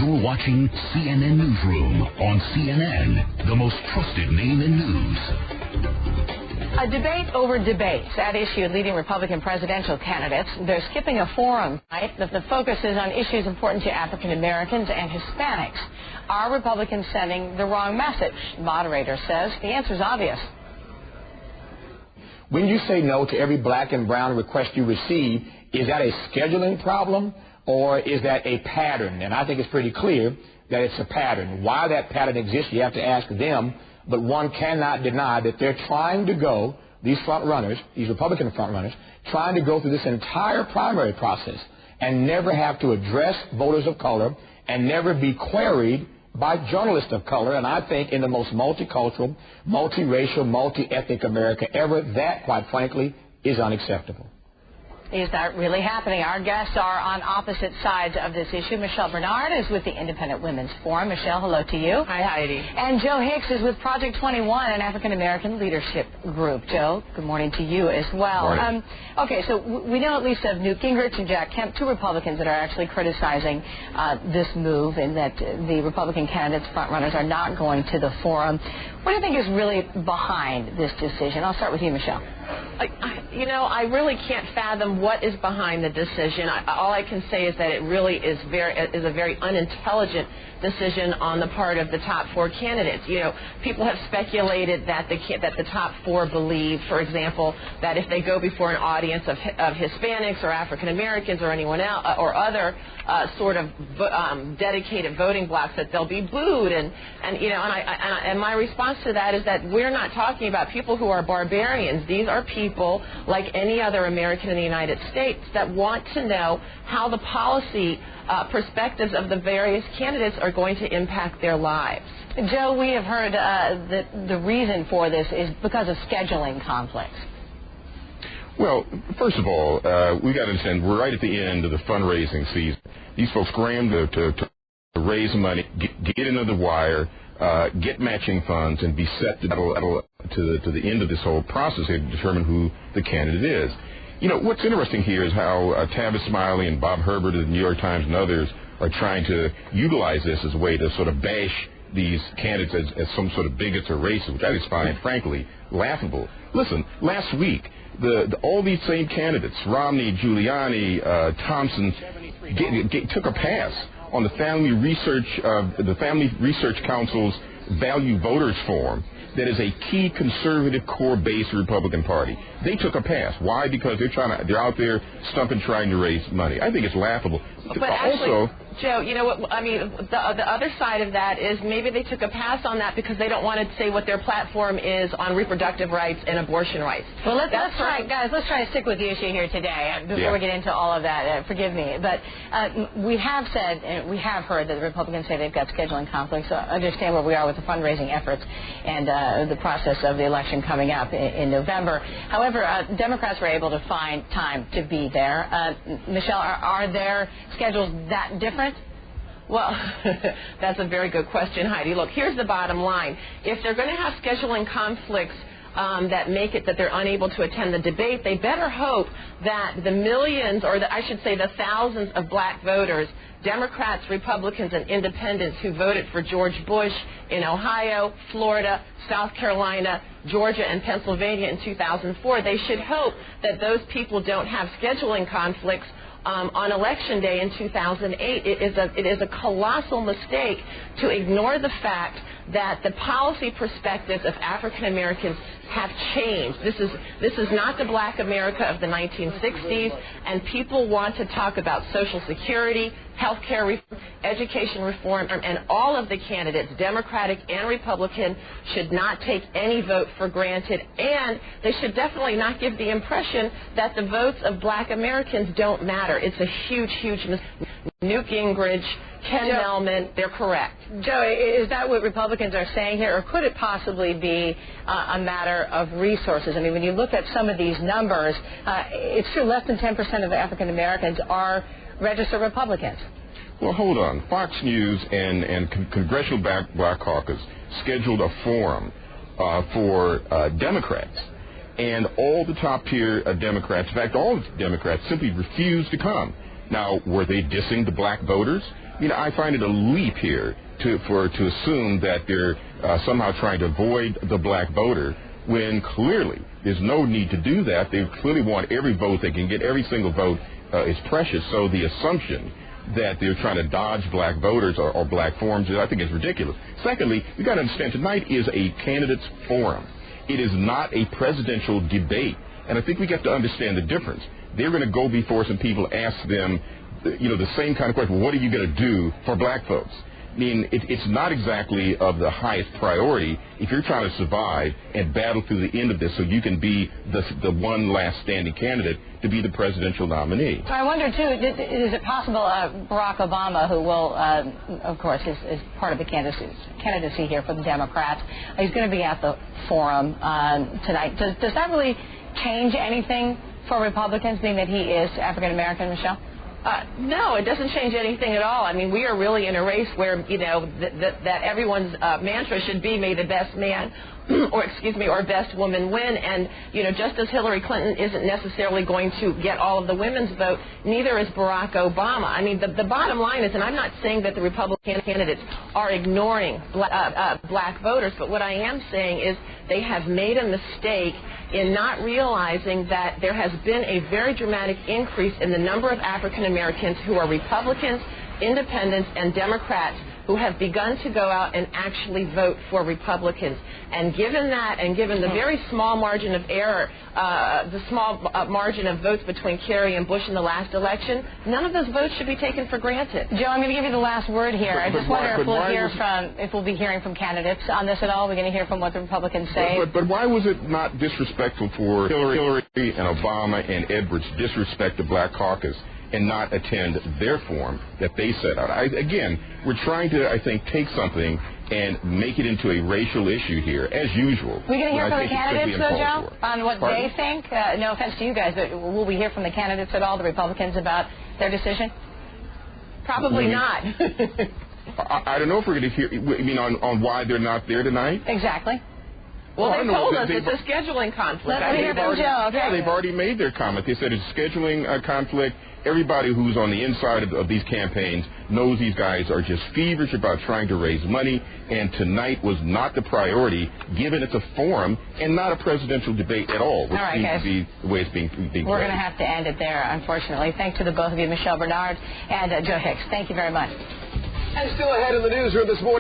You're watching CNN Newsroom on CNN, the most trusted name in news. A debate over debates, that issue leading Republican presidential candidates. They're skipping a forum, right? The focus is on issues important to African Americans and Hispanics. Are Republicans sending the wrong message? The moderator says the answer's obvious. When you say no to every black and brown request you receive, is that a scheduling problem or is that a pattern? And I think it's pretty clear that it's a pattern. Why that pattern exists, you have to ask them. But one cannot deny that they're trying to go, these front runners, these Republican front runners, trying to go through this entire primary process and never have to address voters of color and never be queried by journalists of color. And I think in the most multicultural, multiracial, multi-ethnic America ever, that, quite frankly, is unacceptable. Is that really happening? Our guests are on opposite sides of this issue. Michelle Bernard is with the Independent Women's Forum. Michelle, hello to you. Hi, Heidi. And Joe Hicks is with Project 21, an African American leadership group. Joe, good morning to you as well. Okay, so we know at least of Newt Gingrich and Jack Kemp, two Republicans that are actually criticizing this move, and that the Republican candidates, frontrunners, are not going to the forum. What do you think is really behind this decision? I'll start with you, Michelle. I really can't fathom what is behind the decision. All I can say is that it really is a very unintelligent decision on the part of the top four candidates. People have speculated that the top four believe, for example, that if they go before an audience of Hispanics or African Americans or anyone else or other sort of dedicated voting blocks, that they'll be booed. And my response to that is that we're not talking about people who are barbarians. These are people like any other American in the United States that want to know how the policy perspectives of the various candidates are going to impact their lives. Joe, we have heard that the reason for this is because of scheduling conflicts. Well, first of all, we got to understand we're right at the end of the fundraising season. These folks crammed to raise money, get into the wire, get matching funds, and be set to the end of this whole process here to determine who the candidate is. What's interesting here is how Tavis Smiley and Bob Herbert of the New York Times and others are trying to utilize this as a way to sort of bash these candidates as some sort of bigots or racists, which I just find, frankly, laughable. Listen, last week, all these same candidates, Romney, Giuliani, Thompson, took a pass on the Family Research Council's Value Voters Forum that is a key conservative core base Republican Party. They took a pass. Why? Because they're out there stumping trying to raise money. I think it's laughable. But actually, Joe, you know what? I mean, the other side of that is maybe they took a pass on that because they don't want to say what their platform is on reproductive rights and abortion rights. Well, let's try to stick with the issue here today before we get into all of that. Forgive me, but we have heard that the Republicans say they've got scheduling conflicts. So I understand where we are with the fundraising efforts and the process of the election coming up in November. However, Democrats were able to find time to be there. Michelle, are their schedules that different? Well, that's a very good question, Heidi. Look, here's the bottom line. If they're going to have scheduling conflicts that make it that they're unable to attend the debate, they better hope that the millions, or I should say the thousands of black voters, Democrats, Republicans, and independents who voted for George Bush in Ohio, Florida, South Carolina, Georgia, and Pennsylvania in 2004, they should hope that those people don't have scheduling conflicts on Election Day in 2008. It is a colossal mistake to ignore the fact that the policy perspectives of African Americans have changed. This is not the black America of the 1960s, and people want to talk about Social Security, health care reform, education reform, and all of the candidates, Democratic and Republican, should not take any vote for granted, and they should definitely not give the impression that the votes of black Americans don't matter. It's a huge, huge mistake. Newt Gingrich, Ken Melman, they're correct. Joe, is that what Republicans are saying here, or could it possibly be a matter of resources? I mean, when you look at some of these numbers, it's true less than 10% of African Americans are registered Republicans. Well, hold on. Fox News and Congressional Black Caucus scheduled a forum for Democrats, and all the top-tier Democrats, in fact, all the Democrats simply refused to come. Now, were they dissing the black voters? I find it a leap here to assume that they're somehow trying to avoid the black voter when clearly there's no need to do that. They clearly want every vote they can get. Every single vote is precious. So the assumption that they're trying to dodge black voters or black forums, I think is ridiculous. Secondly, you got to understand, tonight is a candidates forum. It is not a presidential debate. And I think we have to understand the difference. They're going to go before some people, ask them, the same kind of question. What are you going to do for black folks? I mean, it's not exactly of the highest priority if you're trying to survive and battle through the end of this so you can be the one last standing candidate to be the presidential nominee. I wonder, too, is it possible Barack Obama, who will, of course, is part of the candidacy here for the Democrats, he's going to be at the forum tonight. Does that really change anything for Republicans, being that he is African-American, Michelle? No, it doesn't change anything at all. I mean, we are really in a race where, that everyone's mantra should be, may the best man or best woman win. And, just as Hillary Clinton isn't necessarily going to get all of the women's vote, neither is Barack Obama. I mean, the bottom line is, and I'm not saying that the Republican candidates are ignoring black voters, but what I am saying is they have made a mistake in not realizing that there has been a very dramatic increase in the number of African Americans who are Republicans, independents, and Democrats who have begun to go out and actually vote for Republicans. And given that, and given the very small margin of error, the small margin of votes between Kerry and Bush in the last election, none of those votes should be taken for granted. Joe, I'm going to give you the last word here. I just wonder if we'll be hearing from candidates on this at all. We're going to hear from what the Republicans say. But why was it not disrespectful for Hillary and Obama and Edwards to disrespect the Black Caucus and not attend their forum that they set out? Again, we're trying to, I think, take something and make it into a racial issue here, as usual. We're going to hear from the candidates, though, Joe, on what they think? No offense to you guys, but will we hear from the candidates at all, the Republicans, about their decision? Probably not. I don't know if we're going to hear, on why they're not there tonight? Exactly. Well, they told us it's a scheduling conflict. Let me hear from Joe. Okay. Yeah, they've already made their comment. They said it's a scheduling conflict. Everybody who's on the inside of these campaigns knows these guys are just feverish about trying to raise money, and tonight was not the priority, given it's a forum and not a presidential debate at all, which seems to be the way it's being We're going to have to end it there, unfortunately. Thanks to the both of you, Michelle Bernard and Joe Hicks. Thank you very much. And still ahead in the newsroom this morning.